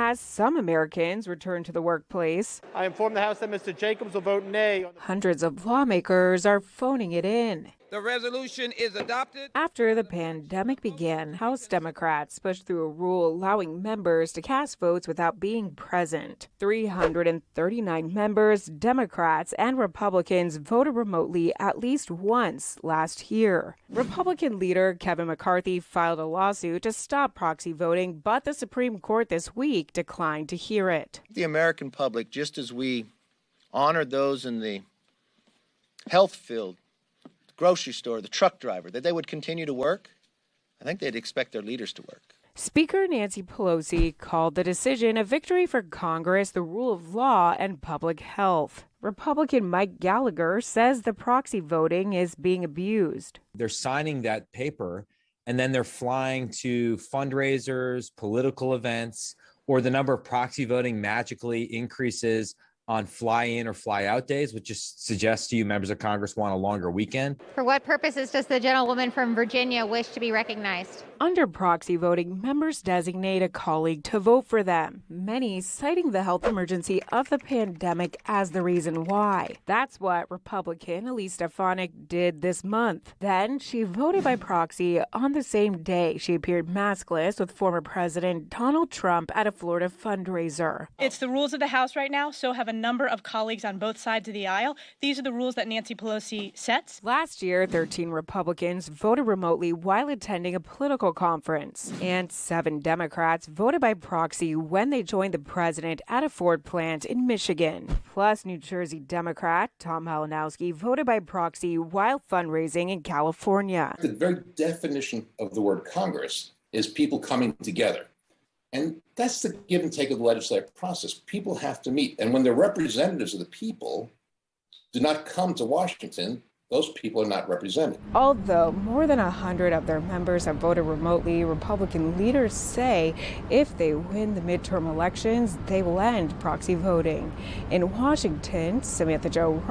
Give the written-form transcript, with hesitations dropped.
as some Americans return to the workplace. I inform the House that Mr. Jacobs will vote nay. Hundreds of lawmakers are phoning it in. The resolution is adopted. After the pandemic began, House Democrats pushed through a rule allowing members to cast votes without being present. 339 members, Democrats and Republicans, voted remotely at least once last year. Republican leader Kevin McCarthy filed a lawsuit to stop proxy voting, but the Supreme Court this week declined to hear it. The American public, just as we honored those in the health field, grocery store, the truck driver, that they would continue to work, I think they'd expect their leaders to work. Speaker Nancy Pelosi called the decision a victory for Congress, the rule of law, and public health. Republican Mike Gallagher says the proxy voting is being abused. They're signing that paper, and then they're flying to fundraisers, political events, or the number of proxy voting magically increases on fly-in or fly-out days, which just suggests to you members of Congress want a longer weekend. For what purposes does the gentlewoman from Virginia wish to be recognized? Under proxy voting, members designate a colleague to vote for them, many citing the health emergency of the pandemic as the reason why. That's what Republican Elise Stefanik did this month. Then she voted by proxy on the same day she appeared maskless with former President Donald Trump at a Florida fundraiser. It's the rules of the House right now, so have a number of colleagues on both sides of the aisle. These are the rules that Nancy Pelosi sets. Last year, 13 Republicans voted remotely while attending a political conference, and 7 Democrats voted by proxy when they joined the president at a Ford plant in Michigan. Plus, New Jersey Democrat Tom Malinowski voted by proxy while fundraising in California. The very definition of the word Congress is people coming together. And that's the give and take of the legislative process. People have to meet. And when the representatives of the people do not come to Washington, those people are not represented. Although more than 100 of their members have voted remotely, Republican leaders say if they win the midterm elections, they will end proxy voting. In Washington, Samantha-Jo